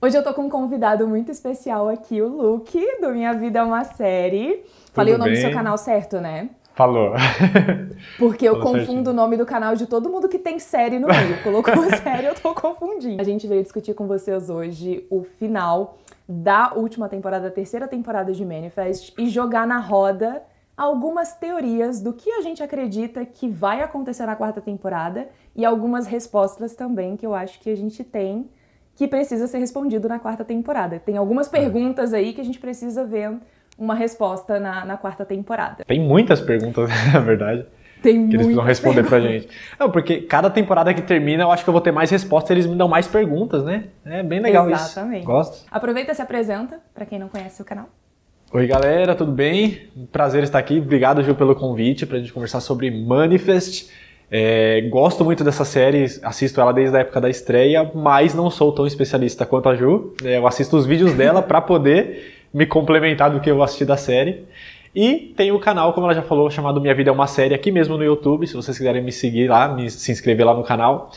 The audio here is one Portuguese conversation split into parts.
Hoje eu tô com um convidado muito especial aqui, o Luke, do Minha Vida é uma Série. Falei o nome do seu canal certo, né? Falou. Porque eu Falou confundo certinho. o nome do canal de todo mundo que tem série no meio. Colocou série, eu tô confundindo. A gente veio discutir com vocês hoje o final da última temporada, da terceira temporada de Manifest, e jogar na roda algumas teorias do que a gente acredita que vai acontecer na quarta temporada e algumas respostas também que eu acho que a gente tem que precisa ser respondido na quarta temporada. Tem algumas perguntas aí que a gente precisa ver uma resposta na quarta temporada. Tem muitas perguntas, na verdade, Tem que eles precisam muitas responder pra perguntas. gente. Não, porque cada temporada que termina, eu acho que eu vou ter mais respostas e eles me dão mais perguntas, né? É bem legal Exatamente. isso. Gosto. Aproveita e se apresenta, pra quem não conhece o canal. Oi, galera, tudo bem? Um prazer estar aqui. Obrigado, Gil, pelo convite pra gente conversar sobre Manifest. Gosto muito dessa série, assisto ela desde a época da estreia, mas não sou tão especialista quanto a Ju. Eu assisto os vídeos dela pra poder me complementar do que eu assisti da série. E tem o canal, como ela já falou, chamado Minha Vida é uma Série, aqui mesmo no YouTube. Se vocês quiserem me seguir lá, se inscrever lá no canal.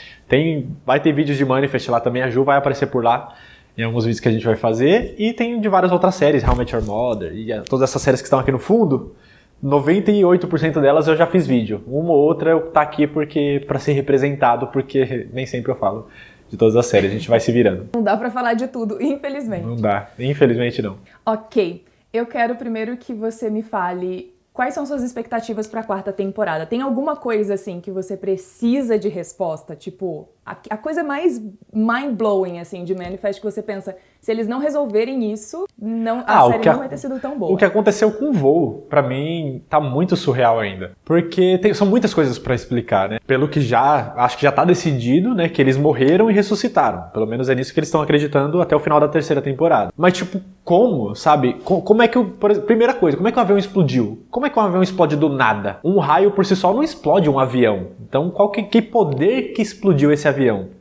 Vai ter vídeos de Manifest lá também, a Ju vai aparecer por lá em alguns vídeos que a gente vai fazer. E tem de várias outras séries, How I Met Your Mother, e todas essas séries que estão aqui no fundo. 98% delas eu já fiz vídeo. Uma ou outra eu tá aqui para ser representado, porque nem sempre eu falo de todas as séries, a gente vai se virando. Não dá pra falar de tudo, infelizmente. Não dá, infelizmente não. Ok, eu quero primeiro que você me fale quais são suas expectativas pra quarta temporada. Tem alguma coisa assim que você precisa de resposta? Tipo, a coisa mais mind-blowing assim de Manifest que você pensa, se eles não resolverem isso, a série não vai ter sido tão boa. O que aconteceu com o voo, pra mim, tá muito surreal ainda. Porque são muitas coisas pra explicar, né? Pelo que acho que já tá decidido, né? Que eles morreram e ressuscitaram. Pelo menos é nisso que eles estão acreditando até o final da terceira temporada. Mas tipo, como, sabe? Como é que primeira coisa, como é que um avião explodiu? Como é que um avião explode do nada? Um raio por si só não explode um avião. Então, que poder que explodiu esse avião?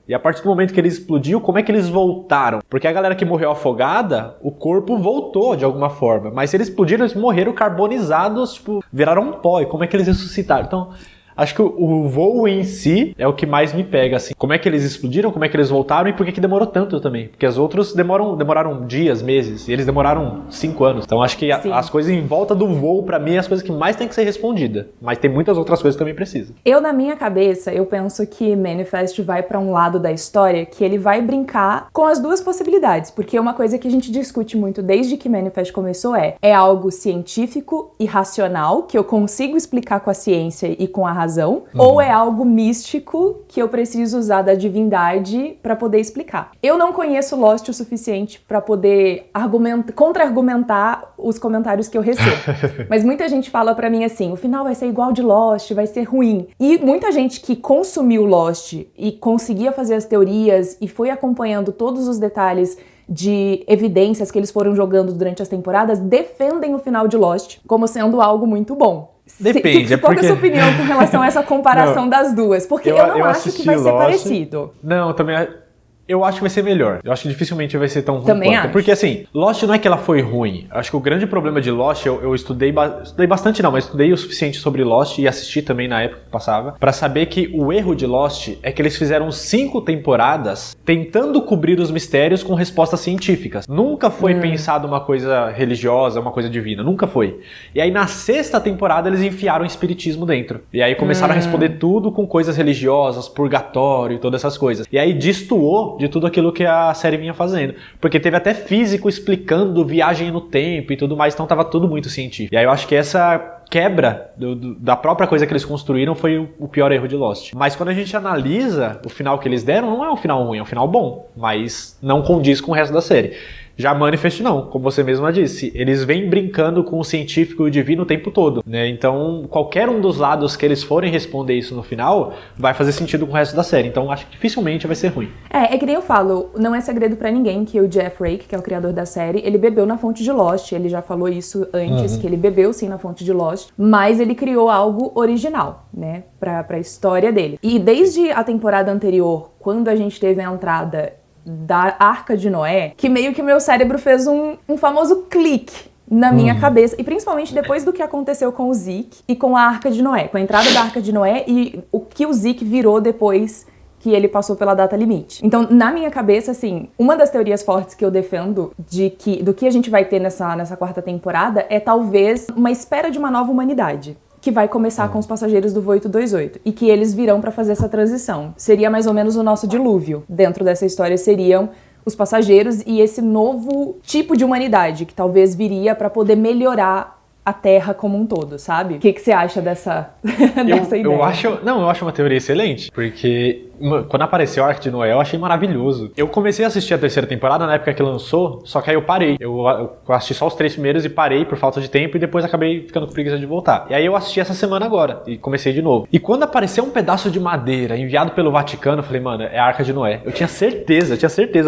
E a partir do momento que ele explodiu, como é que eles voltaram? Porque a galera que morreu afogada, o corpo voltou de alguma forma. Mas se eles explodiram, eles morreram carbonizados, tipo, viraram um pó. E como é que eles ressuscitaram? Então, acho que o voo em si é o que mais me pega, assim. Como é que eles explodiram, como é que eles voltaram e por que demorou tanto também? Porque as outras demoraram dias, meses, e eles demoraram 5 anos. Então acho que as coisas em volta do voo, pra mim, é as coisas que mais tem que ser respondida. Mas tem muitas outras coisas que também precisam. Na minha cabeça, eu penso que Manifest vai pra um lado da história que ele vai brincar com as duas possibilidades. Porque uma coisa que a gente discute muito desde que Manifest começou é algo científico e racional, que eu consigo explicar com a ciência e com a razão, ou é algo místico que eu preciso usar da divindade pra poder explicar. Eu não conheço Lost o suficiente pra poder contra-argumentar os comentários que eu recebo. Mas muita gente fala pra mim assim, o final vai ser igual de Lost, vai ser ruim. E muita gente que consumiu Lost e conseguia fazer as teorias e foi acompanhando todos os detalhes de evidências que eles foram jogando durante as temporadas, defendem o final de Lost como sendo algo muito bom. Depende, Qual é a sua opinião com relação a essa comparação das duas? Porque eu não acho que vai ser parecido. Não, também eu acho que vai ser melhor. Eu acho que dificilmente vai ser tão ruim também quanto. acho. Porque assim, Lost não é que ela foi ruim. Eu acho que o grande problema de Lost, eu estudei bastante não, mas estudei o suficiente sobre Lost e assisti também na época que passava, pra saber que o erro de Lost é que eles fizeram 5 temporadas tentando cobrir os mistérios com respostas científicas. Nunca foi pensado uma coisa religiosa, uma coisa divina. Nunca foi. E aí na 6ª temporada eles enfiaram o espiritismo dentro. E aí começaram a responder tudo com coisas religiosas, purgatório e todas essas coisas. E aí destoou de tudo aquilo que a série vinha fazendo. Porque teve até físico explicando viagem no tempo e tudo mais, então tava tudo muito científico. E aí eu acho que essa quebra da própria coisa que eles construíram foi o pior erro de Lost. Mas quando a gente analisa o final que eles deram, não é um final ruim, é um final bom, mas não condiz com o resto da série. Já Manifest não, como você mesma disse, eles vêm brincando com o científico e o divino o tempo todo, né? Então qualquer um dos lados que eles forem responder isso no final vai fazer sentido com o resto da série, então acho que dificilmente vai ser ruim. É que nem eu falo, não é segredo pra ninguém que o Jeff Rake, que é o criador da série, ele bebeu na fonte de Lost, ele já falou isso antes, que ele bebeu sim na fonte de Lost, mas ele criou algo original, né, pra história dele. E desde a temporada anterior, quando a gente teve a entrada da Arca de Noé, que meio que meu cérebro fez um famoso clique na minha cabeça, e principalmente depois do que aconteceu com o Zeke e com a Arca de Noé, com a entrada da Arca de Noé e o que o Zeke virou depois que ele passou pela data limite. Então, na minha cabeça, assim, uma das teorias fortes que eu defendo do que a gente vai ter nessa quarta temporada é talvez uma espera de uma nova humanidade, que vai começar com os passageiros do voo 828 e que eles virão para fazer essa transição. Seria mais ou menos o nosso dilúvio. Dentro dessa história seriam os passageiros e esse novo tipo de humanidade que talvez viria para poder melhorar a Terra como um todo, sabe? O que você acha dessa ideia? Eu acho uma teoria excelente, porque quando apareceu a Arca de Noé, eu achei maravilhoso. Eu comecei a assistir a terceira temporada na época que lançou, só que aí eu parei. Eu assisti só os 3 primeiros e parei por falta de tempo e depois acabei ficando com preguiça de voltar. E aí eu assisti essa semana agora e comecei de novo. E quando apareceu um pedaço de madeira enviado pelo Vaticano, eu falei, mano, é a Arca de Noé. Eu tinha certeza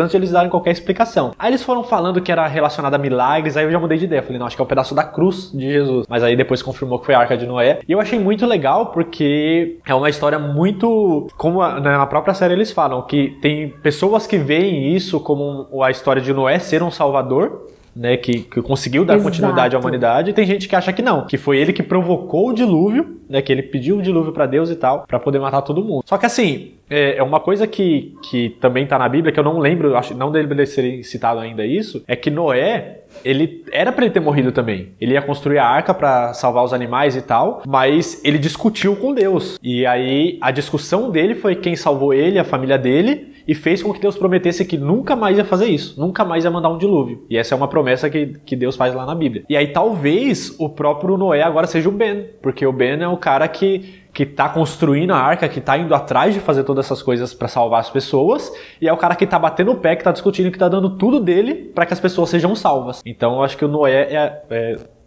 antes de eles darem qualquer explicação. Aí eles foram falando que era relacionado a milagres, aí eu já mudei de ideia. Eu falei, não, acho que é o pedaço da cruz de Jesus. Mas aí depois confirmou que foi a Arca de Noé. E eu achei muito legal porque é uma história muito... Como na própria série eles falam, que tem pessoas que veem isso como a história de Noé ser um salvador, né, que conseguiu dar continuidade à humanidade, e tem gente que acha que não, que foi ele que provocou o dilúvio, né, que ele pediu o dilúvio pra Deus e tal, pra poder matar todo mundo. Só que assim, é uma coisa que também tá na Bíblia, que eu não lembro, acho, não deveria ser citado ainda isso, é que Noé, ele era pra ele ter morrido também. Ele ia construir a arca pra salvar os animais e tal, mas ele discutiu com Deus. E aí a discussão dele foi quem salvou ele, a família dele, e fez com que Deus prometesse que nunca mais ia fazer isso, nunca mais ia mandar um dilúvio. E essa é uma promessa que Deus faz lá na Bíblia. E aí talvez o próprio Noé agora seja o Ben, porque o Ben é o cara que tá construindo a arca, que tá indo atrás de fazer todas essas coisas pra salvar as pessoas, e é o cara que tá batendo o pé, que tá discutindo, que tá dando tudo dele pra que as pessoas sejam salvas. Então eu acho que o Noé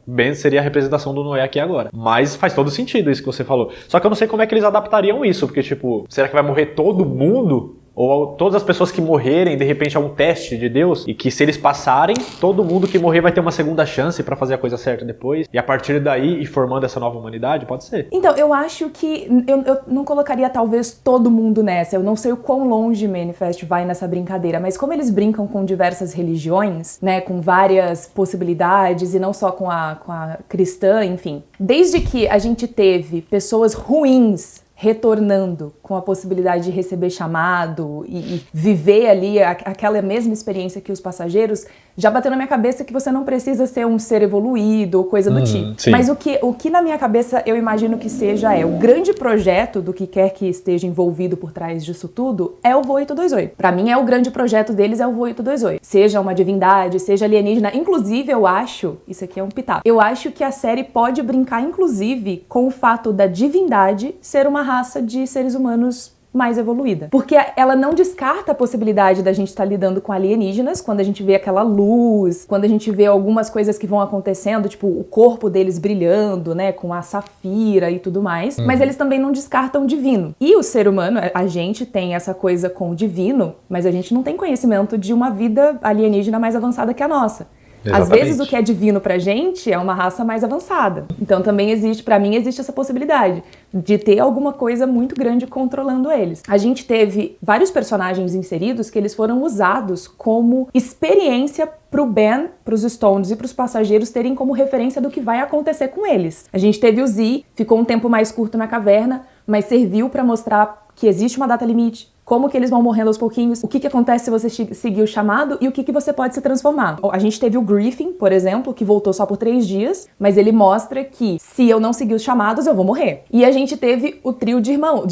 Ben seria a representação do Noé aqui agora. Mas faz todo sentido isso que você falou. Só que eu não sei como é que eles adaptariam isso, porque tipo, será que vai morrer todo mundo? Ou todas as pessoas que morrerem, de repente é um teste de Deus, e que se eles passarem, todo mundo que morrer vai ter uma segunda chance pra fazer a coisa certa depois, e a partir daí ir formando essa nova humanidade? Pode ser. Então, eu acho que eu não colocaria talvez todo mundo nessa, eu não sei o quão longe Manifest vai nessa brincadeira, mas como eles brincam com diversas religiões, né, com várias possibilidades, e não só com a cristã, enfim, desde que a gente teve pessoas ruins retornando com a possibilidade de receber chamado e viver ali aquela mesma experiência que os passageiros, já bateu na minha cabeça que você não precisa ser um ser evoluído ou coisa do tipo. Sim. Mas o que na minha cabeça eu imagino que seja o grande projeto do que quer que esteja envolvido por trás disso tudo é o voo 828. Pra mim o grande projeto deles é o voo 828. Seja uma divindade, seja alienígena. Inclusive eu acho, isso aqui é um pitaco, eu acho que a série pode brincar inclusive com o fato da divindade ser uma raça de seres humanos mais evoluída. Porque ela não descarta a possibilidade da gente estar lidando com alienígenas quando a gente vê aquela luz, quando a gente vê algumas coisas que vão acontecendo, tipo o corpo deles brilhando, né, com a safira e tudo mais, mas eles também não descartam o divino. E o ser humano, a gente tem essa coisa com o divino, mas a gente não tem conhecimento de uma vida alienígena mais avançada que a nossa. Exatamente. Às vezes o que é divino pra gente é uma raça mais avançada. Então também existe, pra mim, existe essa possibilidade de ter alguma coisa muito grande controlando eles. A gente teve vários personagens inseridos que eles foram usados como experiência pro Ben, pros Stones e pros passageiros terem como referência do que vai acontecer com eles. A gente teve o Z, ficou um tempo mais curto na caverna, mas serviu pra mostrar que existe uma data limite, como que eles vão morrendo aos pouquinhos, o que acontece se você seguir o chamado e o que você pode se transformar. A gente teve o Griffin, por exemplo, que voltou só por 3 dias, mas ele mostra que se eu não seguir os chamados, eu vou morrer. E a gente teve o trio de irmãos,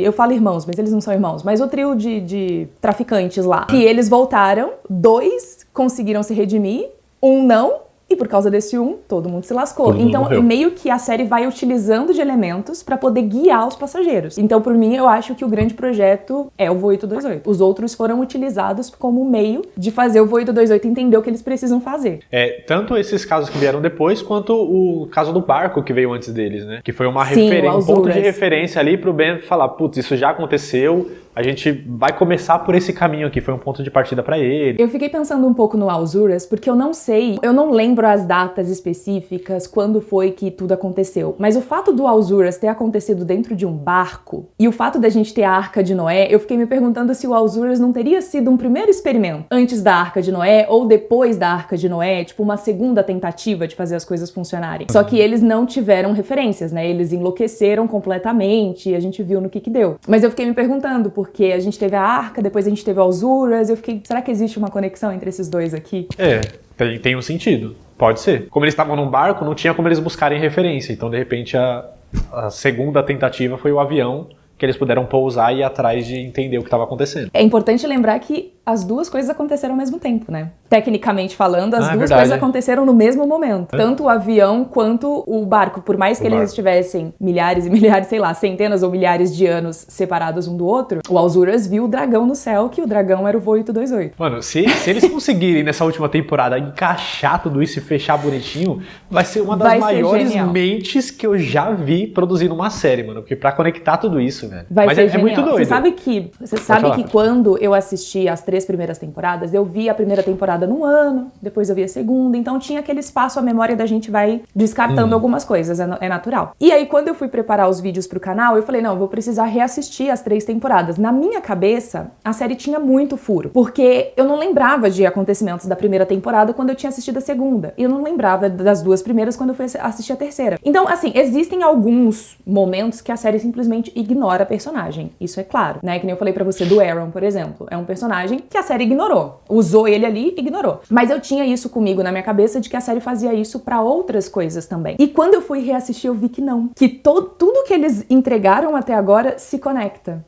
eu falo irmãos, mas eles não são irmãos, mas o trio de traficantes lá, que eles voltaram, 2 conseguiram se redimir, 1 não, e por causa desse todo mundo se lascou. Então, meio que a série vai utilizando de elementos pra poder guiar os passageiros. Então, por mim, eu acho que o grande projeto é o voo 828. Os outros foram utilizados como meio de fazer o voo 828 entender o que eles precisam fazer. Tanto esses casos que vieram depois, quanto o caso do barco que veio antes deles, né? Que foi uma um ponto de referência ali pro Ben falar, putz, isso já aconteceu, a gente vai começar por esse caminho aqui, foi um ponto de partida pra ele. Eu fiquei pensando um pouco no Alzuras, porque eu não lembro as datas específicas, quando foi que tudo aconteceu, mas o fato do Alzuras ter acontecido dentro de um barco, e o fato da gente ter a Arca de Noé, eu fiquei me perguntando se o Alzuras não teria sido um primeiro experimento, antes da Arca de Noé, ou depois da Arca de Noé, tipo uma segunda tentativa de fazer as coisas funcionarem. Só que eles não tiveram referências, né, eles enlouqueceram completamente, e a gente viu no que deu. Mas eu fiquei me perguntando, porque a gente teve a Arca, depois a gente teve o Alzuras, eu fiquei, será que existe uma conexão entre esses dois aqui? Tem um sentido. Pode ser. Como eles estavam num barco, não tinha como eles buscarem referência. Então, de repente, a segunda tentativa foi o avião, que eles puderam pousar e ir atrás de entender o que estava acontecendo. É importante lembrar que as duas coisas aconteceram ao mesmo tempo, né? Tecnicamente falando, as duas coisas aconteceram no mesmo momento. Tanto o avião quanto o barco. Por mais que eles estivessem milhares e milhares, sei lá, centenas ou milhares de anos separados um do outro, o Alzuras viu o dragão no céu, que o dragão era o Voo 828. Mano, se eles conseguirem nessa última temporada encaixar tudo isso e fechar bonitinho, vai ser uma das maiores mentes que eu já vi produzindo uma série, mano. Porque pra conectar tudo isso, velho. Mas é muito doido. Você sabe que quando eu assisti as 3 primeiras temporadas, eu vi a primeira temporada num ano, depois eu vi a segunda, então tinha aquele espaço, a memória da gente vai descartando algumas coisas, é natural. E aí, quando eu fui preparar os vídeos pro canal, eu falei, não, eu vou precisar reassistir as 3 temporadas. Na minha cabeça, a série tinha muito furo, porque eu não lembrava de acontecimentos da primeira temporada quando eu tinha assistido a segunda, e eu não lembrava das 2 primeiras quando eu fui assistir a terceira. Então, assim, existem alguns momentos que a série simplesmente ignora a personagem, isso é claro, né? Que nem eu falei pra você do Aaron, por exemplo, é um personagem que a série ignorou. Usou ele ali, ignorou. Mas eu tinha isso comigo na minha cabeça de que a série fazia isso pra outras coisas também. E quando eu fui reassistir, eu vi que não. Que tudo que eles entregaram até agora se conecta.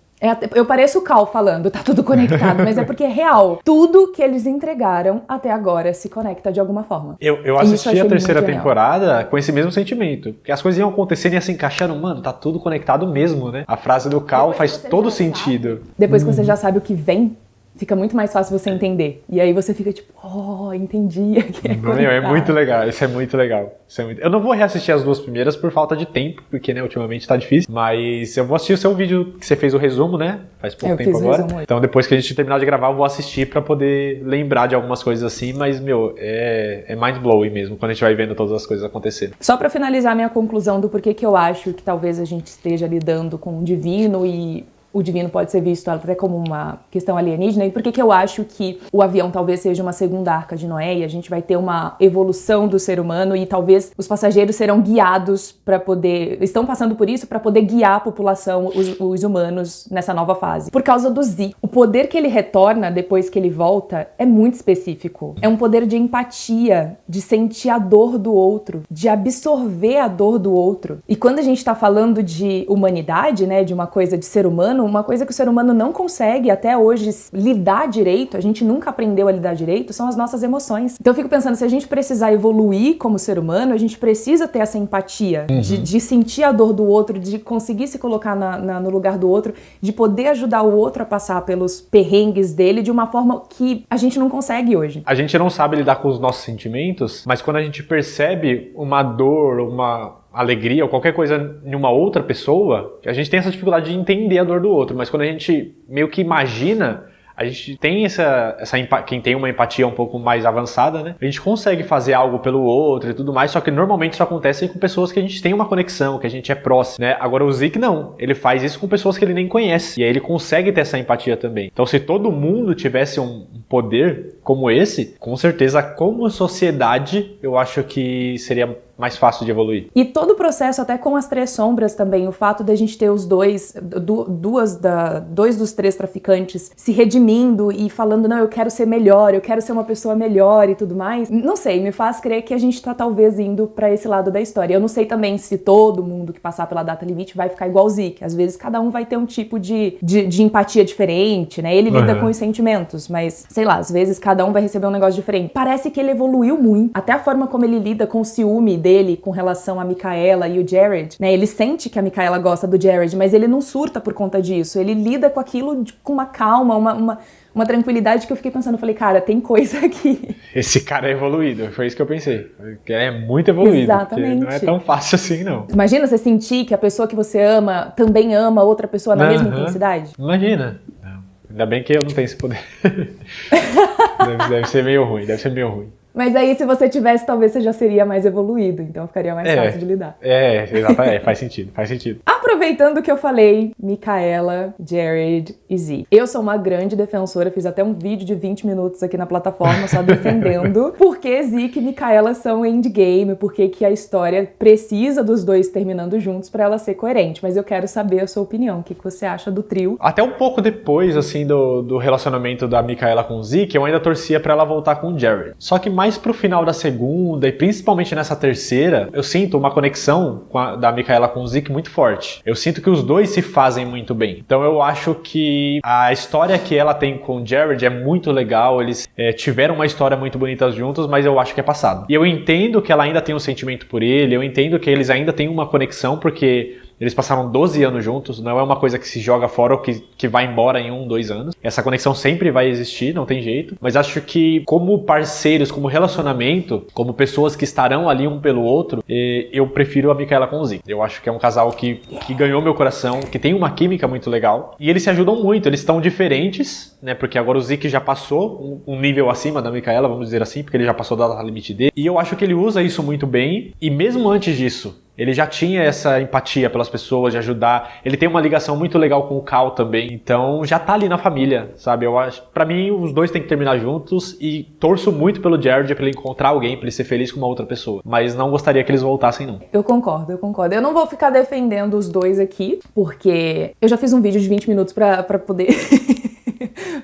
Eu pareço o Cal falando, tá tudo conectado, mas é porque é real. Tudo que eles entregaram até agora se conecta de alguma forma. Eu assisti a terceira temporada com esse mesmo sentimento. Porque as coisas iam acontecendo e ia se encaixando, mano, tá tudo conectado mesmo, né? A frase do Cal faz todo sentido. Depois que você já sabe o que vem, fica muito mais fácil você entender. E aí você fica tipo, entendi. É muito legal, isso é muito legal. Eu não vou reassistir as 2 primeiras por falta de tempo, porque, né, ultimamente tá difícil. Mas eu vou assistir o seu vídeo que você fez o resumo, né? Faz pouco tempo agora. Então depois que a gente terminar de gravar, eu vou assistir pra poder lembrar de algumas coisas assim. Mas, meu, é mind-blowing mesmo, quando a gente vai vendo todas as coisas acontecendo. Só pra finalizar minha conclusão do porquê que eu acho que talvez a gente esteja lidando com o divino e o divino pode ser visto até como uma questão alienígena, e por que eu acho que o avião talvez seja uma segunda arca de Noé e a gente vai ter uma evolução do ser humano e talvez os passageiros serão guiados estão passando por isso para poder guiar a população, os humanos, nessa nova fase. Por causa do Z. O poder que ele retorna depois que ele volta é muito específico. É um poder de empatia, de sentir a dor do outro, de absorver a dor do outro. E quando a gente tá falando de humanidade, né, de uma coisa de ser humano, uma coisa que o ser humano não consegue até hoje lidar direito, a gente nunca aprendeu a lidar direito, são as nossas emoções. Então eu fico pensando, se a gente precisar evoluir como ser humano, a gente precisa ter essa empatia, de sentir a dor do outro, de conseguir se colocar no lugar do outro, de poder ajudar o outro a passar pelos perrengues dele de uma forma que a gente não consegue hoje. A gente não sabe lidar com os nossos sentimentos, mas quando a gente percebe uma dor, uma alegria ou qualquer coisa em uma outra pessoa, a gente tem essa dificuldade de entender a dor do outro, mas quando a gente meio que imagina, a gente tem quem tem uma empatia um pouco mais avançada, né? A gente consegue fazer algo pelo outro e tudo mais, só que normalmente isso acontece com pessoas que a gente tem uma conexão, que a gente é próximo, né? Agora o Zeke não, ele faz isso com pessoas que ele nem conhece, e aí ele consegue ter essa empatia também. Então se todo mundo tivesse um poder como esse, com certeza como sociedade, eu acho que seria mais fácil de evoluir. E todo o processo, até com as 3 sombras também, o fato da gente ter os dois dos 3 traficantes se redimindo e falando, não, eu quero ser melhor, eu quero ser uma pessoa melhor e tudo mais, não sei, me faz crer que a gente tá talvez indo pra esse lado da história. Eu não sei também se todo mundo que passar pela data limite vai ficar igual o Zeke. Às vezes cada um vai ter um tipo de empatia diferente, né? Ele lida com os sentimentos, mas, sei lá, às vezes cada um vai receber um negócio diferente. Parece que ele evoluiu muito. Até a forma como ele lida com o ciúme dele com relação a Micaela e o Jared, né? Ele sente que a Micaela gosta do Jared, mas ele não surta por conta disso. Ele lida com aquilo com uma calma, uma tranquilidade que eu fiquei pensando. Eu falei, cara, tem coisa aqui. Esse cara é evoluído, foi isso que eu pensei. Ele é muito evoluído. Exatamente. Não é tão fácil assim, não. Imagina você sentir que a pessoa que você ama também ama outra pessoa na mesma intensidade. Imagina. Ainda bem que eu não tenho esse poder. Deve ser meio ruim, Mas aí, se você tivesse, talvez você já seria mais evoluído, então ficaria mais fácil de lidar. Exatamente, faz sentido. aproveitando que eu falei Micaela, Jared e Zeke. Eu sou uma grande defensora, fiz até um vídeo de 20 minutos aqui na plataforma só defendendo porque Zeke e Micaela são endgame, porque que a história precisa dos dois terminando juntos pra ela ser coerente. Mas eu quero saber a sua opinião, o que você acha do trio? Até um pouco depois, assim, do relacionamento da Micaela com o Zeke, eu ainda torcia pra ela voltar com o Jared. Só que mais pro final da segunda, e principalmente nessa terceira, eu sinto uma conexão da Micaela com o Zeke muito forte. Eu sinto que os dois se fazem muito bem. Então eu acho que a história que ela tem com o Jared é muito legal, eles tiveram uma história muito bonita juntos, mas eu acho que é passado. E eu entendo que ela ainda tem um sentimento por ele, eu entendo que eles ainda têm uma conexão, porque eles passaram 12 anos juntos, não é uma coisa que se joga fora ou que vai embora em 1, 2 anos. Essa conexão sempre vai existir, não tem jeito. Mas acho que como parceiros, como relacionamento, como pessoas que estarão ali um pelo outro, eu prefiro a Micaela com o Zeke. Eu acho que é um casal que ganhou meu coração, que tem uma química muito legal. E eles se ajudam muito, eles estão diferentes, né? Porque agora o Zeke já passou um nível acima da Micaela, vamos dizer assim, porque ele já passou da limite dele. E eu acho que ele usa isso muito bem. E mesmo antes disso, ele já tinha essa empatia pelas pessoas, de ajudar. Ele tem uma ligação muito legal com o Cal também. Então já tá ali na família, sabe? Eu acho, pra mim, os dois têm que terminar juntos. E torço muito pelo Jared pra ele encontrar alguém, pra ele ser feliz com uma outra pessoa. Mas não gostaria que eles voltassem, não. Eu concordo. Eu não vou ficar defendendo os dois aqui, porque eu já fiz um vídeo de 20 minutos pra poder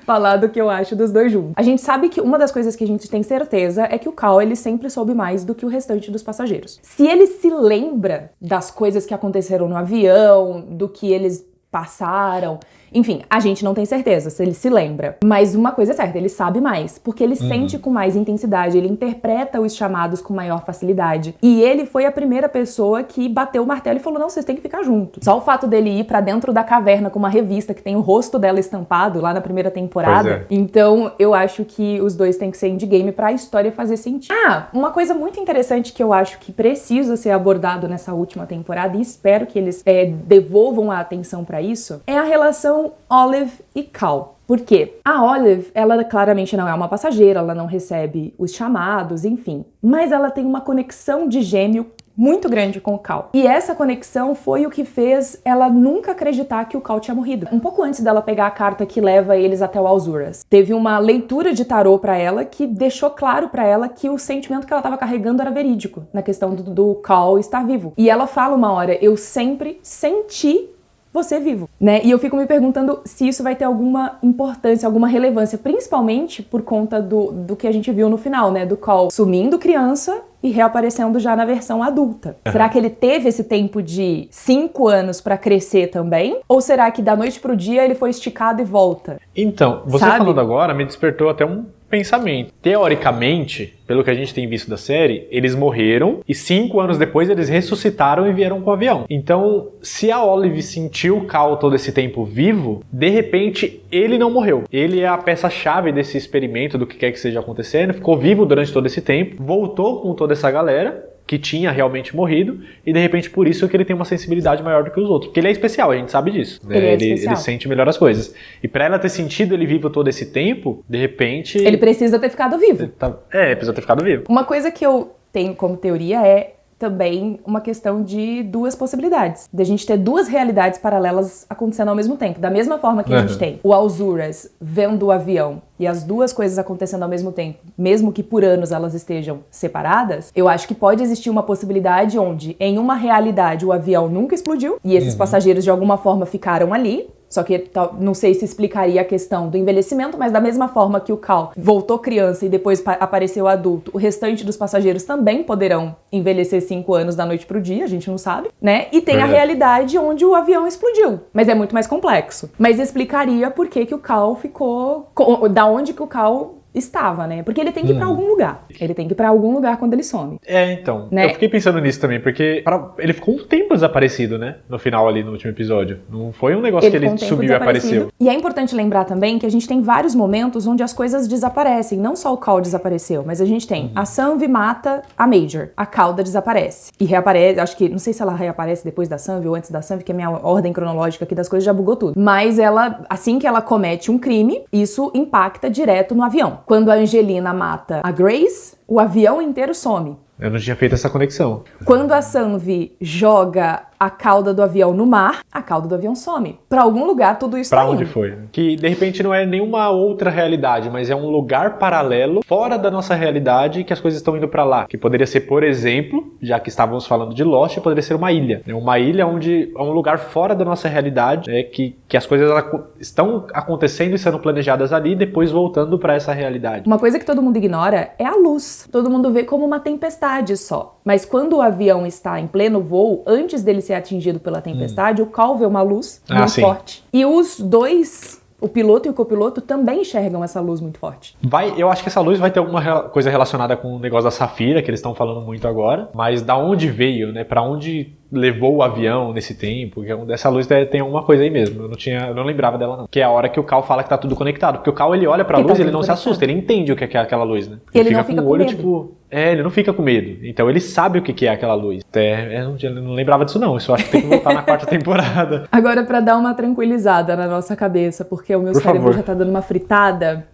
falar do que eu acho dos dois juntos. A gente sabe que uma das coisas que a gente tem certeza é que o Cal, ele sempre soube mais do que o restante dos passageiros. Se ele se lembra das coisas que aconteceram no avião, do que eles passaram, enfim, a gente não tem certeza se ele se lembra. Mas uma coisa é certa, ele sabe mais, porque ele sente com mais intensidade, ele interpreta os chamados com maior facilidade. E ele foi a primeira pessoa que bateu o martelo e falou, não, vocês têm que ficar juntos. Só o fato dele ir pra dentro da caverna com uma revista que tem o rosto dela estampado lá na primeira temporada. Então, eu acho que os dois têm que ser endgame pra história fazer sentido. Ah, uma coisa muito interessante que eu acho que precisa ser abordado nessa última temporada, e espero que eles devolvam a atenção pra isso, é a relação Olive e Cal. Por quê? A Olive, ela claramente não é uma passageira, ela não recebe os chamados, enfim. Mas ela tem uma conexão de gêmeo muito grande com o Cal. E essa conexão foi o que fez ela nunca acreditar que o Cal tinha morrido. Um pouco antes dela pegar a carta que leva eles até o Alzuras, teve uma leitura de tarô pra ela que deixou claro pra ela que o sentimento que ela tava carregando era verídico, na questão do Cal estar vivo. E ela fala uma hora, eu sempre senti você vivo, né? E eu fico me perguntando se isso vai ter alguma importância, alguma relevância, principalmente por conta do que a gente viu no final, né? Do Cal sumindo criança e reaparecendo já na versão adulta. Será que ele teve esse tempo de 5 anos pra crescer também? Ou será que da noite pro dia ele foi esticado e volta? Então, você falando agora me despertou até um pensamento. Teoricamente, pelo que a gente tem visto da série, eles morreram e 5 anos depois eles ressuscitaram e vieram com o avião. Então, se a Olive sentiu o Cal todo esse tempo vivo, de repente ele não morreu. Ele é a peça-chave desse experimento, do que quer que esteja acontecendo, ficou vivo durante todo esse tempo, voltou com toda essa galera que tinha realmente morrido, e de repente por isso que ele tem uma sensibilidade maior do que os outros. Porque ele é especial, a gente sabe disso. Né? Ele sente melhor as coisas. E pra ela ter sentido ele vivo todo esse tempo, de repente... Ele precisa ter ficado vivo. Precisa ter ficado vivo. Uma coisa que eu tenho como teoria é também uma questão de duas possibilidades. De a gente ter duas realidades paralelas acontecendo ao mesmo tempo. Da mesma forma que a gente tem o Alzuras vendo o avião e as duas coisas acontecendo ao mesmo tempo, mesmo que por anos elas estejam separadas, eu acho que pode existir uma possibilidade onde, em uma realidade, o avião nunca explodiu e esses passageiros de alguma forma ficaram ali. Só que não sei se explicaria a questão do envelhecimento, mas da mesma forma que o Cal voltou criança e depois apareceu adulto, o restante dos passageiros também poderão envelhecer 5 anos da noite pro dia, a gente não sabe, né? E tem a realidade onde o avião explodiu, mas é muito mais complexo. Mas explicaria por que que o Cal ficou... Da onde que o Cal estava, né? Porque ele tem que ir pra algum lugar. Ele tem que ir pra algum lugar quando ele some. Então. Né? Eu fiquei pensando nisso também, porque ele ficou um tempo desaparecido, né? No final ali, no último episódio. Não foi um negócio que ele sumiu e apareceu. E é importante lembrar também que a gente tem vários momentos onde as coisas desaparecem. Não só o Cal desapareceu, mas a gente tem a Sunvi mata a Major. A Calda desaparece. E reaparece, acho que, não sei se ela reaparece depois da Sunvi ou antes da Sunvi, que a minha ordem cronológica aqui das coisas já bugou tudo. Mas ela, assim que ela comete um crime, isso impacta direto no avião. Quando a Angelina mata a Grace, o avião inteiro some. Eu não tinha feito essa conexão. Quando a Sunvi joga a cauda do avião no mar, a cauda do avião some. Pra algum lugar tudo isso Pra tá onde indo. foi? Que de repente não é nenhuma outra realidade, mas é um lugar paralelo, fora da nossa realidade, que as coisas estão indo pra lá. Que poderia ser, por exemplo, já que estávamos falando de Lost, poderia ser uma ilha. É uma ilha onde é um lugar fora da nossa realidade, que as coisas estão acontecendo e sendo planejadas ali, e depois voltando pra essa realidade. Uma coisa que todo mundo ignora é a luz. Todo mundo vê como uma tempestade só. Mas quando o avião está em pleno voo, antes dele ser atingido pela tempestade, o Cal vê uma luz muito forte. E os dois, o piloto e o copiloto, também enxergam essa luz muito forte. Eu acho que essa luz vai ter alguma coisa relacionada com o negócio da Safira, que eles estão falando muito agora. Mas da onde veio, né? Pra onde levou o avião nesse tempo? Essa luz tem alguma coisa aí mesmo. Eu não lembrava dela, não. Que é a hora que o Cal fala que tá tudo conectado. Porque o Cal, ele olha pra luz e ele não se assusta. Ele entende o que é aquela luz, né? Ele não fica com olho, medo. tipo... ele não fica com medo. Então ele sabe o que é aquela luz. Eu não lembrava disso, não. Isso eu acho que tem que voltar na 4ª temporada. Agora, pra dar uma tranquilizada na nossa cabeça, porque o meu cérebro já tá dando uma fritada.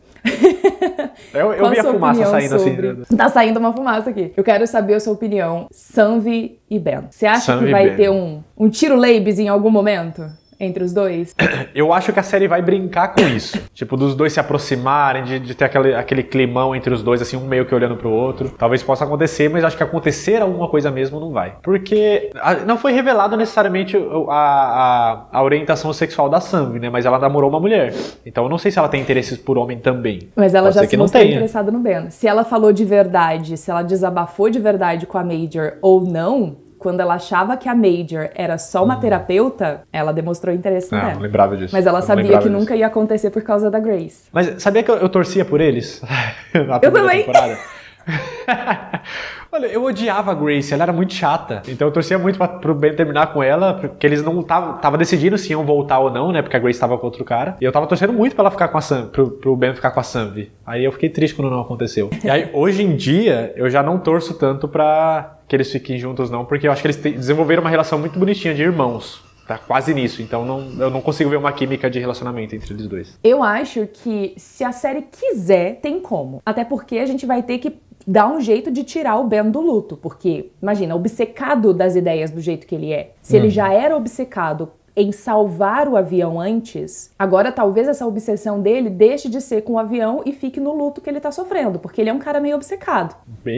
Eu vi a fumaça saindo assim. Tá saindo uma fumaça aqui. Eu quero saber a sua opinião. Sanvi e Ben. Você acha que vai ter um tiro-leibes em algum momento? Entre os dois? Eu acho que a série vai brincar com isso. Tipo, dos dois se aproximarem, de ter aquele climão entre os dois, assim, um meio que olhando pro outro. Talvez possa acontecer, mas acho que acontecer alguma coisa mesmo não vai. Porque não foi revelado necessariamente a orientação sexual da Sanvi, né? Mas ela namorou uma mulher. Então eu não sei se ela tem interesses por homem também. Mas ela já se mostrou interessada no Ben. Se ela falou de verdade, se ela desabafou de verdade com a Major ou não... Quando ela achava que a Major era só uma terapeuta, ela demonstrou interesse nela. Não lembrava disso. Mas ela sabia que nunca ia acontecer por causa da Grace. Mas sabia que eu torcia por eles? Na eu também. Temporada? Olha, eu odiava a Grace, ela era muito chata. Então eu torcia muito pro Ben terminar com ela, porque eles não tava decidindo se iam voltar ou não, né? Porque a Grace tava com outro cara. E eu tava torcendo muito pra ela ficar com a Sanvi, pro Ben ficar com a Sanvi. Aí eu fiquei triste quando não aconteceu. E aí, hoje em dia, eu já não torço tanto pra que eles fiquem juntos, não, porque eu acho que eles desenvolveram uma relação muito bonitinha de irmãos. Tá quase nisso, então eu não consigo ver uma química de relacionamento entre eles dois. Eu acho que se a série quiser, tem como. Até porque a gente vai ter que dar um jeito de tirar o Ben do luto. Porque, imagina, obcecado das ideias do jeito que ele é. Se ele já era obcecado em salvar o avião antes, agora talvez essa obsessão dele deixe de ser com o avião e fique no luto que ele tá sofrendo, porque ele é um cara meio obcecado.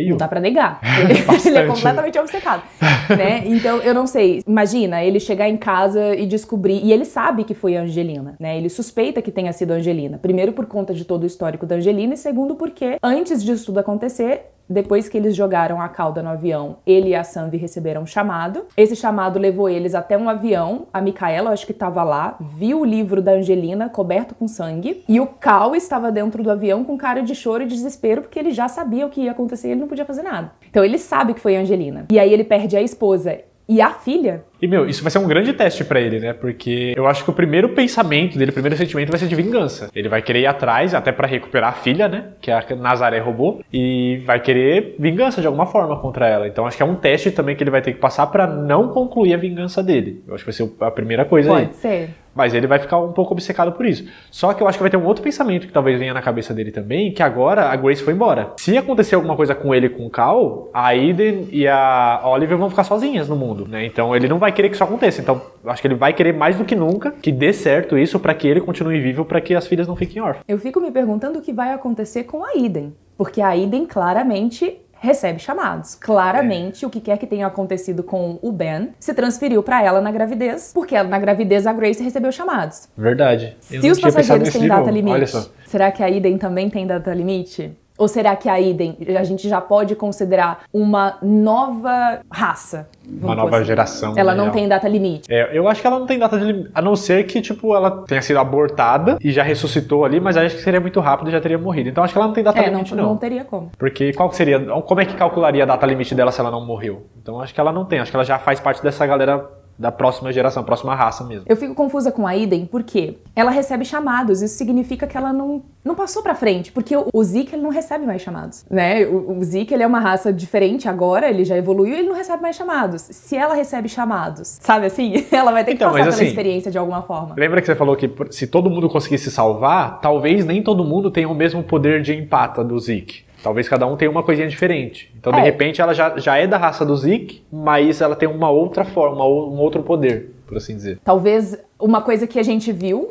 Não dá pra negar. Ele é completamente obcecado, né? Então, eu não sei. Imagina ele chegar em casa e descobrir, e ele sabe que foi a Angelina, né? Ele suspeita que tenha sido a Angelina. Primeiro por conta de todo o histórico da Angelina e segundo porque antes disso tudo acontecer, depois que eles jogaram a cauda no avião, ele e a Sanvi receberam um chamado. Esse chamado levou eles até um avião. A Micaela, acho que estava lá, viu o livro da Angelina coberto com sangue. E o Cal estava dentro do avião com cara de choro e desespero, porque ele já sabia o que ia acontecer e ele não podia fazer nada. Então ele sabe que foi a Angelina. E aí ele perde a esposa e a filha. E, isso vai ser um grande teste pra ele, né? Porque eu acho que o primeiro pensamento dele, o primeiro sentimento vai ser de vingança. Ele vai querer ir atrás, até pra recuperar a filha, né? Que a Nazaré roubou. E vai querer vingança de alguma forma contra ela. Então acho que é um teste também que ele vai ter que passar pra não concluir a vingança dele. Eu acho que vai ser a primeira coisa aí. Pode ser. Mas ele vai ficar um pouco obcecado por isso. Só que eu acho que vai ter um outro pensamento que talvez venha na cabeça dele também, que agora a Grace foi embora. Se acontecer alguma coisa com ele e com o Cal, a Aiden e a Oliver vão ficar sozinhas no mundo, né? Então ele não vai querer que isso aconteça. Então eu acho que ele vai querer mais do que nunca que dê certo isso pra que ele continue vivo, pra que as filhas não fiquem órfãs. Eu fico me perguntando o que vai acontecer com a Aiden. Porque a Aiden claramente recebe chamados. Claramente, o que quer que tenha acontecido com o Ben se transferiu pra ela na gravidez, porque na gravidez a Grace recebeu chamados. Verdade. Se os passageiros têm data limite, será que a Aiden também tem data limite? Ou será que a Aiden, a gente já pode considerar uma nova raça? Uma nova geração. Ela não tem data limite. Eu acho que ela não tem data de limite. A não ser que, tipo, ela tenha sido abortada e já ressuscitou ali, mas acho que seria muito rápido e já teria morrido. Então acho que ela não tem data limite, não. Não teria como. Porque como é que calcularia a data limite dela se ela não morreu? Então acho que ela não tem. Acho que ela já faz parte dessa galera da próxima geração, próxima raça mesmo. Eu fico confusa com a Aiden porque ela recebe chamados, isso significa que ela não passou pra frente, porque o Zeke ele não recebe mais chamados, né? O Zeke ele é uma raça diferente agora, ele já evoluiu e ele não recebe mais chamados. Se ela recebe chamados, sabe assim? Ela vai ter que passar pela experiência de alguma forma. Lembra que você falou que se todo mundo conseguisse salvar, talvez nem todo mundo tenha o mesmo poder de empata do Zeke. Talvez cada um tenha uma coisinha diferente. Então, de É. repente, ela já é da raça do Zeke, mas ela tem uma outra forma, um outro poder, por assim dizer. Talvez uma coisa que a gente viu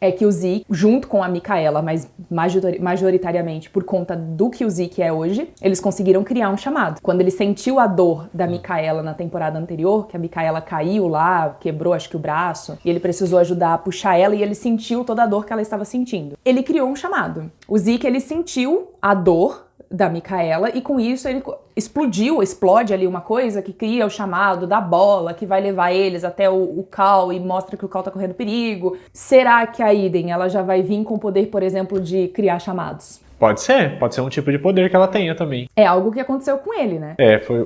é que o Zeke, junto com a Micaela, mas majoritariamente por conta do que o Zeke é hoje, eles conseguiram criar um chamado. Quando ele sentiu a dor da Micaela na temporada anterior, que a Micaela caiu lá, quebrou acho que o braço, e ele precisou ajudar a puxar ela e ele sentiu toda a dor que ela estava sentindo. Ele criou um chamado. O Zeke, ele sentiu a dor da Micaela e com isso ele explode ali uma coisa que cria o chamado da bola que vai levar eles até o Cal e mostra que o Cal tá correndo perigo. Será que a Eden ela já vai vir com o poder, por exemplo, de criar chamados? Pode ser um tipo de poder que ela tenha também. É algo que aconteceu com ele, né?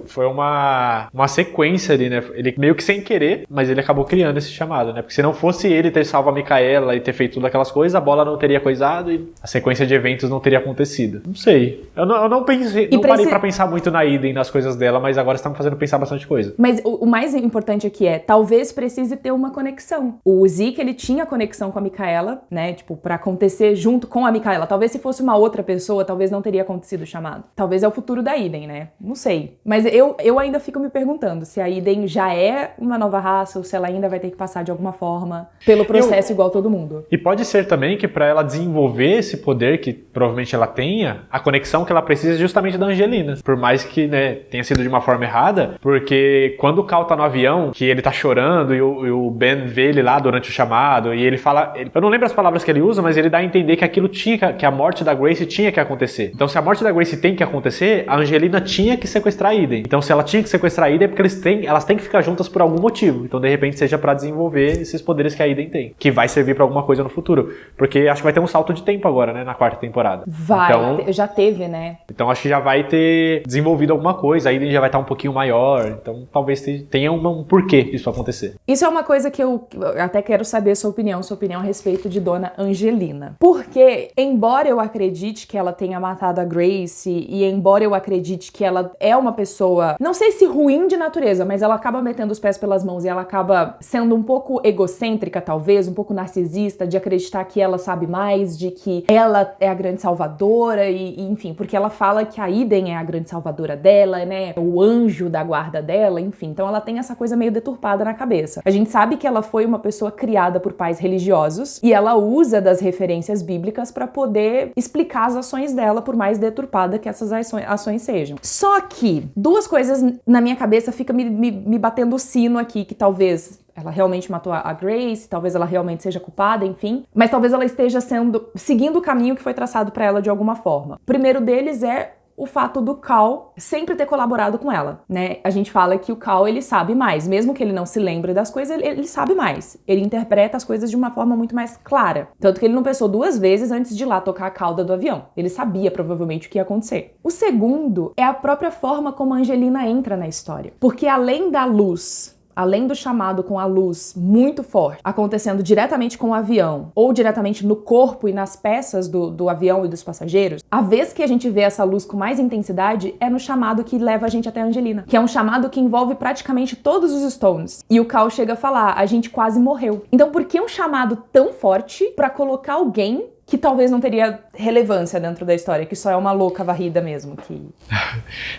Foi uma sequência ali, né? Ele meio que sem querer, mas ele acabou criando esse chamado, né? Porque se não fosse ele ter salvo a Micaela e ter feito todas aquelas coisas, a bola não teria coisado e a sequência de eventos não teria acontecido. Não sei. Eu não pensei, não parei pra pensar muito na Eden, nas coisas dela, mas agora você tá me fazendo pensar bastante coisa. Mas o mais importante aqui é, talvez precise ter uma conexão. O Zeke, ele tinha conexão com a Micaela, né? Tipo, pra acontecer junto com a Micaela. Talvez se fosse uma outra pessoa, talvez não teria acontecido o chamado. Talvez é o futuro da Eden, né? Não sei. Mas eu ainda fico me perguntando se a Eden já é uma nova raça ou se ela ainda vai ter que passar de alguma forma pelo processo igual todo mundo. E pode ser também que pra ela desenvolver esse poder que provavelmente ela tenha, a conexão que ela precisa é justamente da Angelina. Por mais que, né, tenha sido de uma forma errada, porque quando o Cal tá no avião, que ele tá chorando e o Ben vê ele lá durante o chamado e ele fala... eu não lembro as palavras que ele usa, mas ele dá a entender que aquilo que a morte da Grace tinha que acontecer. Então, se a morte da Grace tem que acontecer, a Angelina tinha que sequestrar a Eden. Então, se ela tinha que sequestrar a Eden, é porque elas têm que ficar juntas por algum motivo. Então, de repente, seja pra desenvolver esses poderes que a Eden tem. Que vai servir pra alguma coisa no futuro. Porque acho que vai ter um salto de tempo agora, né? Na quarta temporada. Vai, então, já teve, né? Então, acho que já vai ter desenvolvido alguma coisa. A Eden já vai estar um pouquinho maior. Então, talvez tenha um porquê disso acontecer. Isso é uma coisa que eu até quero saber sua opinião a respeito de Dona Angelina. Porque, embora eu acredite que ela tenha matado a Grace, e embora eu acredite que ela é uma pessoa, não sei se ruim de natureza, mas ela acaba metendo os pés pelas mãos e ela acaba sendo um pouco egocêntrica, talvez, um pouco narcisista, de acreditar que ela sabe mais, de que ela é a grande salvadora, e enfim, porque ela fala que a Eden é a grande salvadora dela, né, o anjo da guarda dela, enfim, então ela tem essa coisa meio deturpada na cabeça. A gente sabe que ela foi uma pessoa criada por pais religiosos, e ela usa das referências bíblicas para poder explicar as ações dela, por mais deturpada que essas ações sejam. Só que duas coisas na minha cabeça ficam me batendo o sino aqui, que talvez ela realmente matou a Grace, talvez ela realmente seja culpada, enfim, mas talvez ela esteja seguindo o caminho que foi traçado para ela de alguma forma. O primeiro deles é o fato do Cal sempre ter colaborado com ela, né? A gente fala que o Cal, ele sabe mais. Mesmo que ele não se lembre das coisas, ele sabe mais. Ele interpreta as coisas de uma forma muito mais clara. Tanto que ele não pensou duas vezes antes de ir lá tocar a cauda do avião. Ele sabia, provavelmente, o que ia acontecer. O segundo é a própria forma como a Angelina entra na história. Porque além da luz, além do chamado com a luz muito forte, acontecendo diretamente com o avião, ou diretamente no corpo e nas peças do avião e dos passageiros, a vez que a gente vê essa luz com mais intensidade é no chamado que leva a gente até a Angelina, que é um chamado que envolve praticamente todos os Stones. E o Cal chega a falar, a gente quase morreu. Então por que um chamado tão forte pra colocar alguém que talvez não teria relevância dentro da história, que só é uma louca varrida mesmo?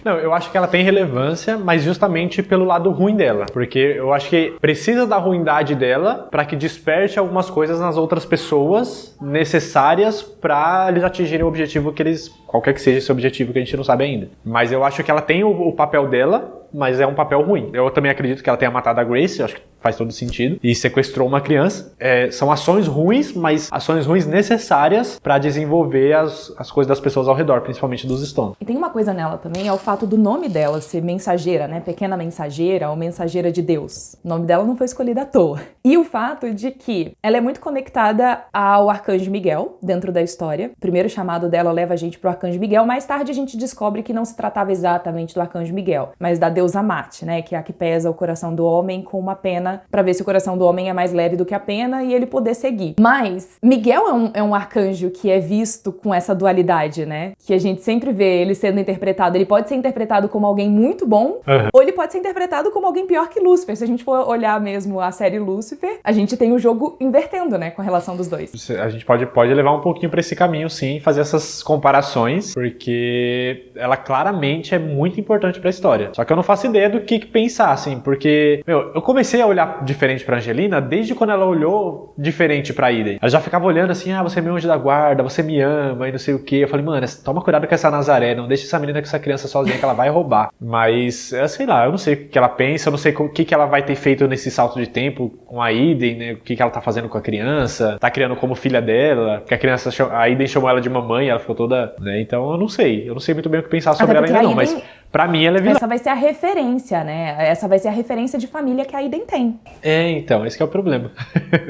Não, eu acho que ela tem relevância, mas justamente pelo lado ruim dela. Porque eu acho que precisa da ruindade dela para que desperte algumas coisas nas outras pessoas necessárias para eles atingirem o objetivo que eles... Qualquer que seja esse objetivo que a gente não sabe ainda. Mas eu acho que ela tem o papel dela, mas é um papel ruim. Eu também acredito que ela tenha matado a Grace, eu acho que faz todo sentido, e sequestrou uma criança. São ações ruins, mas ações ruins necessárias para desenvolver as coisas das pessoas ao redor, principalmente dos Stones. E tem uma coisa nela também, é o fato do nome dela ser mensageira, né? Pequena mensageira ou mensageira de Deus. O nome dela não foi escolhido à toa. E o fato de que ela é muito conectada ao Arcanjo Miguel dentro da história. O primeiro chamado dela leva a gente pro Arcanjo Miguel. Mais tarde a gente descobre que não se tratava exatamente do Arcanjo Miguel, mas da deusa Mate, né? Que é a que pesa o coração do homem com uma pena para ver se o coração do homem é mais leve do que a pena e ele poder seguir. Mas Miguel é um arcanjo que é visto com essa dualidade, né? Que a gente sempre vê ele sendo interpretado. Ele pode ser interpretado como alguém muito bom, ou ele pode ser interpretado como alguém pior que Lúcifer. Se a gente for olhar mesmo a série Lúcifer, a gente tem o jogo invertendo, né? Com a relação dos dois. A gente pode levar um pouquinho para esse caminho, sim, fazer essas comparações explicações, porque ela claramente é muito importante pra história. Só que eu não faço ideia do que pensar, assim, porque, eu comecei a olhar diferente pra Angelina desde quando ela olhou diferente pra Eden. Ela já ficava olhando assim, você é meu anjo da guarda, você me ama e não sei o que. Eu falei, mano, toma cuidado com essa Nazaré, não deixa essa menina com essa criança sozinha que ela vai roubar. Mas, sei lá, eu não sei o que ela pensa, eu não sei o que ela vai ter feito nesse salto de tempo com a Eden, né? O que ela tá fazendo com a criança, tá criando como filha dela, porque a Eden chamou ela de mamãe, ela ficou toda, né? Então eu não sei muito bem o que pensar sobre ela ainda não, mas pra mim ela é vilã. Essa vai ser a referência, né? Essa vai ser a referência de família que a Eden tem. Então, esse que é o problema.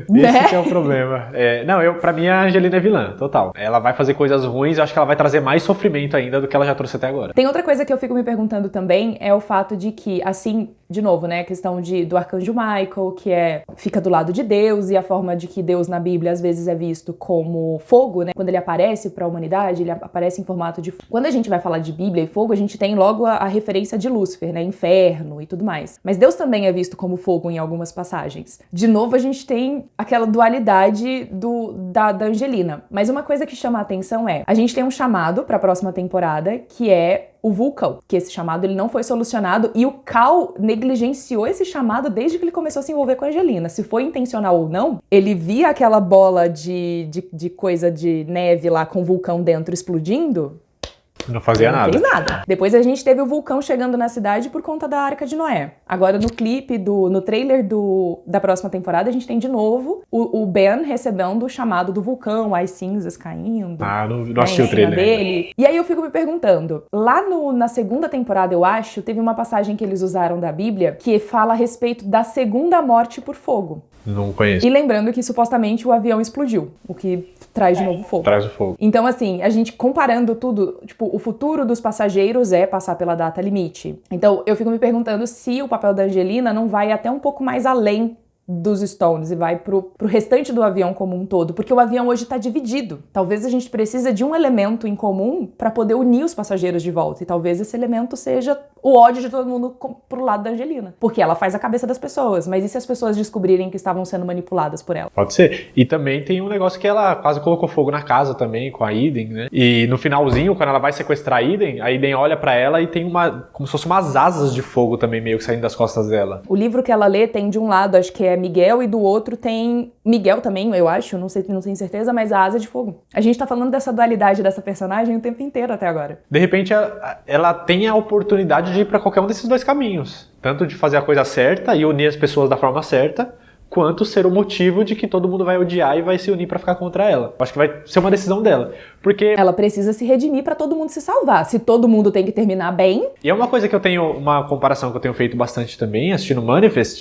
Né? Esse que é o problema. Pra mim a Angelina é vilã, total. Ela vai fazer coisas ruins, eu acho que ela vai trazer mais sofrimento ainda do que ela já trouxe até agora. Tem outra coisa que eu fico me perguntando também, é o fato de que, assim, de novo, né, a questão do arcanjo Michael, que fica do lado de Deus, e a forma de que Deus na Bíblia às vezes é visto como fogo, né? Quando ele aparece pra humanidade, ele aparece em formato de fogo. Quando a gente vai falar de Bíblia e fogo, a gente tem logo a referência de Lúcifer, né? Inferno e tudo mais. Mas Deus também é visto como fogo em algumas passagens. De novo, a gente tem aquela dualidade da Angelina. Mas uma coisa que chama a atenção a gente tem um chamado pra próxima temporada, que é o vulcão, que esse chamado ele não foi solucionado e o Cal negligenciou esse chamado desde que ele começou a se envolver com a Angelina. Se foi intencional ou não, ele via aquela bola de coisa de neve lá com o vulcão dentro explodindo. Não fazia nada. Não fez nada. Depois a gente teve o vulcão chegando na cidade por conta da Arca de Noé. Agora no clipe, no trailer da próxima temporada, a gente tem de novo o Ben recebendo o chamado do vulcão, as cinzas caindo. Não assisti o trailer dele. E aí eu fico me perguntando, lá na segunda temporada, eu acho, teve uma passagem que eles usaram da Bíblia que fala a respeito da segunda morte por fogo. Não conheço. E lembrando que supostamente o avião explodiu, o que traz de novo fogo. Traz o fogo. Então, assim, a gente comparando tudo, tipo, o futuro dos passageiros é passar pela data limite. Então, eu fico me perguntando se o papel da Angelina não vai até um pouco mais além dos Stones e vai pro restante do avião como um todo, porque o avião hoje tá dividido. Talvez a gente precise de um elemento em comum para poder unir os passageiros de volta, e talvez esse elemento seja o ódio de todo mundo pro lado da Angelina, porque ela faz a cabeça das pessoas, mas e se as pessoas descobrirem que estavam sendo manipuladas por ela? Pode ser. E também tem um negócio que ela quase colocou fogo na casa também, com a Eden, né? E no finalzinho, quando ela vai sequestrar a Eden olha pra ela e tem como se fosse umas asas de fogo também meio que saindo das costas dela. O livro que ela lê tem de um lado, acho que é Miguel, e do outro tem Miguel também, eu acho, não tenho certeza, mas a asa de fogo. A gente tá falando dessa dualidade dessa personagem o tempo inteiro até agora. De repente, ela tem a oportunidade de ir pra qualquer um desses dois caminhos. Tanto de fazer a coisa certa e unir as pessoas da forma certa, quanto ser o motivo de que todo mundo vai odiar e vai se unir pra ficar contra ela. Acho que vai ser uma decisão dela. Porque ela precisa se redimir pra todo mundo se salvar. Se todo mundo tem que terminar bem... E é uma coisa que eu tenho, uma comparação que eu tenho feito bastante também, assistindo Manifest,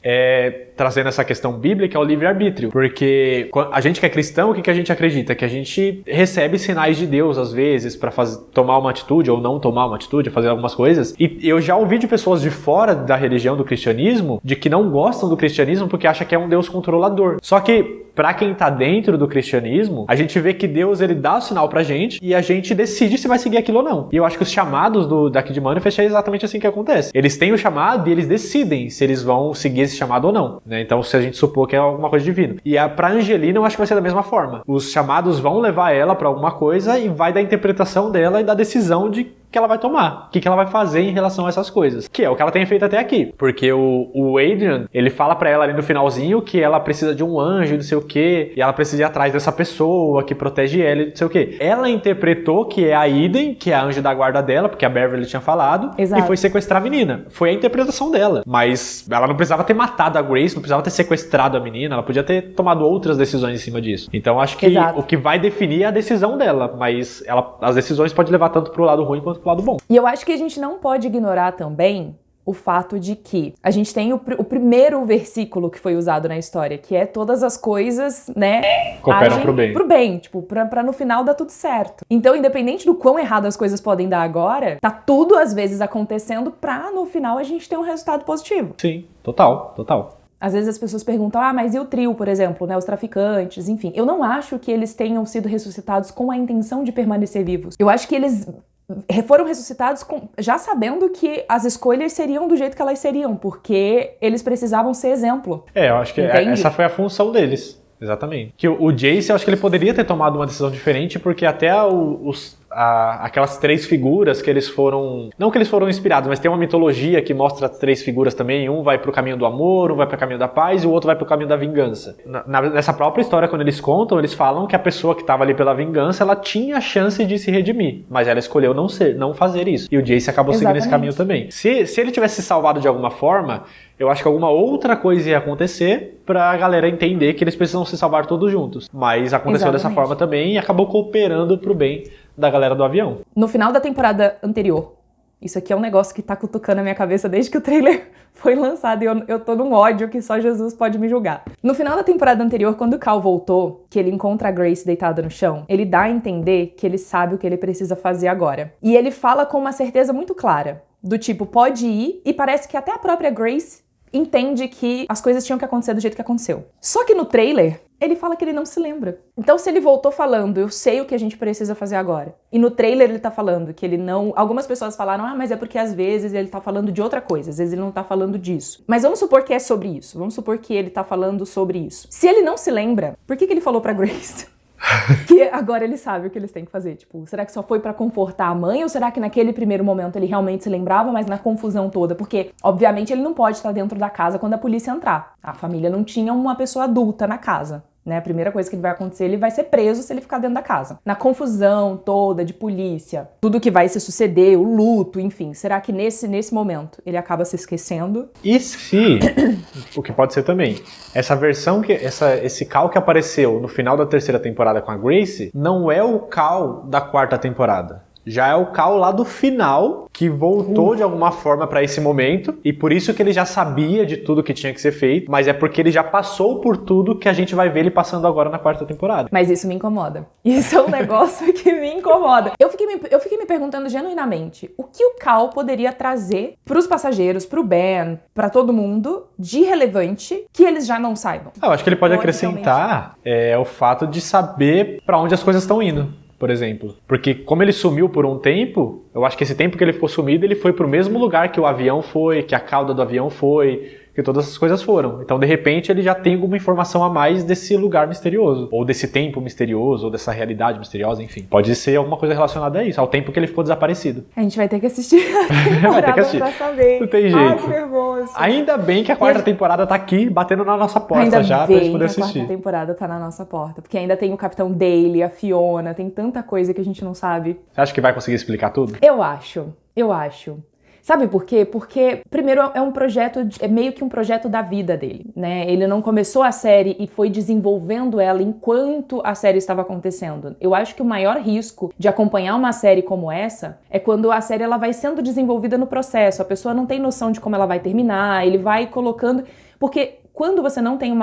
trazendo essa questão bíblica, é o livre-arbítrio. Porque a gente que é cristão, o que a gente acredita? Que a gente recebe sinais de Deus, às vezes, pra tomar uma atitude ou não tomar uma atitude, fazer algumas coisas. E eu já ouvi de pessoas de fora da religião do cristianismo, de que não gostam do cristianismo porque acham que é um Deus controlador. Só que, pra quem tá dentro do cristianismo, a gente vê que Deus, ele dá o sinal pra gente e a gente decide se vai seguir aquilo ou não. E eu acho que os chamados daqui de Manifest é exatamente assim que acontece. Eles têm o chamado e eles decidem se eles vão seguir esse chamado ou não, né? Então, se a gente supor que é alguma coisa divina. E pra Angelina, eu acho que vai ser da mesma forma. Os chamados vão levar ela pra alguma coisa e vai da interpretação dela e da decisão que ela vai tomar, o que ela vai fazer em relação a essas coisas, que é o que ela tem feito até aqui, porque o Adrian, ele fala pra ela ali no finalzinho que ela precisa de um anjo, não sei o que, e ela precisa ir atrás dessa pessoa que protege ela, não sei o que. Ela interpretou que é a Eden, que é a anjo da guarda dela, porque a Beverly tinha falado, Exato. E foi sequestrar a menina. Foi a interpretação dela, mas ela não precisava ter matado a Grace, não precisava ter sequestrado a menina, ela podia ter tomado outras decisões em cima disso. Então acho que Exato. o que vai definir é a decisão dela, mas as decisões podem levar tanto pro lado ruim quanto pro lado bom. E eu acho que a gente não pode ignorar também o fato de que a gente tem o primeiro versículo que foi usado na história, que é todas as coisas, né, cooperam pro bem. Tipo, pra no final dar tudo certo. Então, independente do quão errado as coisas podem dar agora, tá tudo às vezes acontecendo pra no final a gente ter um resultado positivo. Sim, total. Às vezes as pessoas perguntam, mas e o trio, por exemplo, né, os traficantes, enfim. Eu não acho que eles tenham sido ressuscitados com a intenção de permanecer vivos. Eu acho que eles foram ressuscitados já sabendo que as escolhas seriam do jeito que elas seriam, porque eles precisavam ser exemplo. Eu acho que Entende? essa foi a função deles. Exatamente. Que o Jace, eu acho que ele poderia ter tomado uma decisão diferente, porque até aquelas 3 figuras que eles foram... Não que eles foram inspirados, mas tem uma mitologia que mostra as 3 figuras também. Um vai pro caminho do amor, um vai pro caminho da paz e o outro vai pro caminho da vingança. Nessa própria história, quando eles contam, eles falam que a pessoa que estava ali pela vingança, ela tinha a chance de se redimir, mas ela escolheu não fazer isso. E o Jace acabou seguindo esse caminho também. Se ele tivesse se salvado de alguma forma, eu acho que alguma outra coisa ia acontecer pra galera entender que eles precisam se salvar todos juntos. Mas aconteceu dessa forma também e acabou cooperando pro bem da galera do avião. No final da temporada anterior, isso aqui é um negócio que tá cutucando a minha cabeça desde que o trailer foi lançado e eu tô num ódio que só Jesus pode me julgar. No final da temporada anterior, quando o Cal voltou, que ele encontra a Grace deitada no chão, ele dá a entender que ele sabe o que ele precisa fazer agora. E ele fala com uma certeza muito clara, do tipo, pode ir, e parece que até a própria Grace entende que as coisas tinham que acontecer do jeito que aconteceu. Só que no trailer, ele fala que ele não se lembra. Então, se ele voltou falando, eu sei o que a gente precisa fazer agora, e no trailer ele tá falando que ele não... Algumas pessoas falaram, mas é porque às vezes ele tá falando de outra coisa, às vezes ele não tá falando disso. Mas vamos supor que é sobre isso, vamos supor que ele tá falando sobre isso. Se ele não se lembra, por que ele falou pra Grace? Que agora ele sabe o que eles têm que fazer. Tipo, será que só foi pra confortar a mãe? Ou será que naquele primeiro momento ele realmente se lembrava, mas na confusão toda? Porque, obviamente, ele não pode estar dentro da casa quando a polícia entrar. A família não tinha uma pessoa adulta na casa, né? A primeira coisa que vai acontecer, ele vai ser preso se ele ficar dentro da casa. Na confusão toda de polícia, tudo que vai se suceder, o luto, enfim. Será que nesse momento ele acaba se esquecendo? E se, o que pode ser também, essa versão, esse Cal que apareceu no final da 3ª temporada com a Grace, não é o Cal da 4ª temporada. Já é o Cal lá do final, que voltou de alguma forma pra esse momento, e por isso que ele já sabia de tudo que tinha que ser feito, mas é porque ele já passou por tudo que a gente vai ver ele passando agora na 4ª temporada. Mas isso me incomoda. Isso é um negócio que me incomoda. Eu fiquei me perguntando genuinamente, o que o Cal poderia trazer pros passageiros, pro Ben, pra todo mundo, de relevante, que eles já não saibam? Eu acho que ele pode acrescentar o fato de saber pra onde as coisas estão indo. Por exemplo. Porque como ele sumiu por um tempo, eu acho que esse tempo que ele ficou sumido, ele foi pro mesmo lugar que o avião foi, que a cauda do avião foi, que todas essas coisas foram. Então, de repente, ele já tem alguma informação a mais desse lugar misterioso, ou desse tempo misterioso, ou dessa realidade misteriosa, enfim. Pode ser alguma coisa relacionada a isso, ao tempo que ele ficou desaparecido. A gente vai ter que assistir a temporada pra saber. Não tem jeito. Ai, que nervoso. Ainda bem que a 4ª temporada tá aqui, batendo na nossa porta já, pra gente poder assistir. Ainda bem que a 4ª temporada tá na nossa porta, porque ainda tem o Capitão Daly, a Fiona, tem tanta coisa que a gente não sabe. Você acha que vai conseguir explicar tudo? Eu acho. Sabe por quê? Porque, primeiro, é um projeto, é meio que um projeto da vida dele, né? Ele não começou a série e foi desenvolvendo ela enquanto a série estava acontecendo. Eu acho que o maior risco de acompanhar uma série como essa é quando a série ela vai sendo desenvolvida no processo, a pessoa não tem noção de como ela vai terminar, ele vai colocando... Porque quando você não tem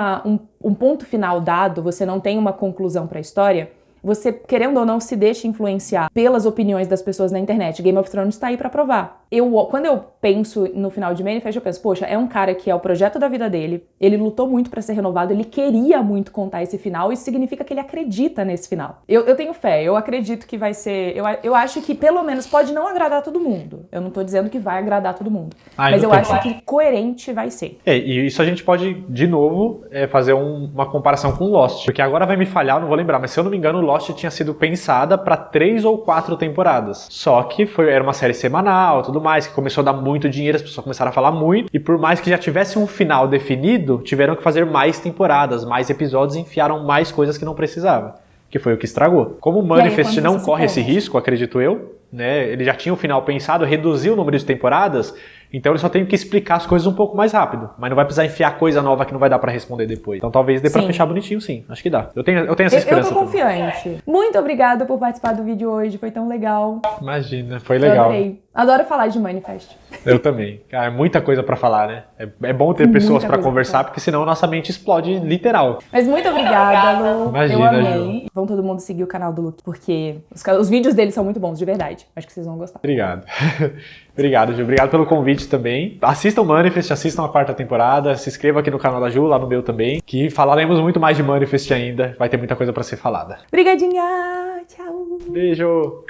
um ponto final dado, você não tem uma conclusão para a história... Você, querendo ou não, se deixa influenciar pelas opiniões das pessoas na internet. Game of Thrones tá aí pra provar. Quando eu penso no final de Manifest, eu penso, poxa, é um cara que é o projeto da vida dele, ele lutou muito pra ser renovado, ele queria muito contar esse final, isso significa que ele acredita nesse final. Eu tenho fé, eu acredito que vai ser... Eu acho que, pelo menos, pode não agradar todo mundo. Eu não tô dizendo que vai agradar todo mundo. Mas eu acho que coerente vai ser. E isso a gente pode, de novo, fazer uma comparação com Lost. Porque agora vai me falhar, eu não vou lembrar, mas se eu não me engano, Lost tinha sido pensada para 3 ou 4 temporadas. Só que era uma série semanal, tudo mais, que começou a dar muito dinheiro, as pessoas começaram a falar muito, e por mais que já tivesse um final definido, tiveram que fazer mais temporadas, mais episódios e enfiaram mais coisas que não precisava. Que foi o que estragou. Como o Manifest não corre esse risco, acredito eu, né? Ele já tinha o final pensado, reduziu o número de temporadas, então ele só tem que explicar as coisas um pouco mais rápido. Mas não vai precisar enfiar coisa nova que não vai dar pra responder depois. Então talvez dê pra fechar bonitinho, sim. Acho que dá. Eu tenho essa esperança. Eu tô confiante. Muito obrigada por participar do vídeo hoje. Foi tão legal. Imagina, foi legal. Eu adorei. Adoro falar de Manifest. Eu também. Cara, é muita coisa pra falar, né? É bom ter pessoas pra conversar, porque senão a nossa mente explode literal. Mas muito obrigada, Lu. Imagina, eu amei. Ju. Vão todo mundo seguir o canal do Luke, porque os vídeos dele são muito bons, de verdade. Acho que vocês vão gostar. Obrigado. Obrigado, Ju. Obrigado pelo convite também. Assistam Manifest, assistam a 4ª temporada. Se inscrevam aqui no canal da Ju, lá no meu também, que falaremos muito mais de Manifest ainda. Vai ter muita coisa pra ser falada. Obrigadinha. Tchau. Beijo.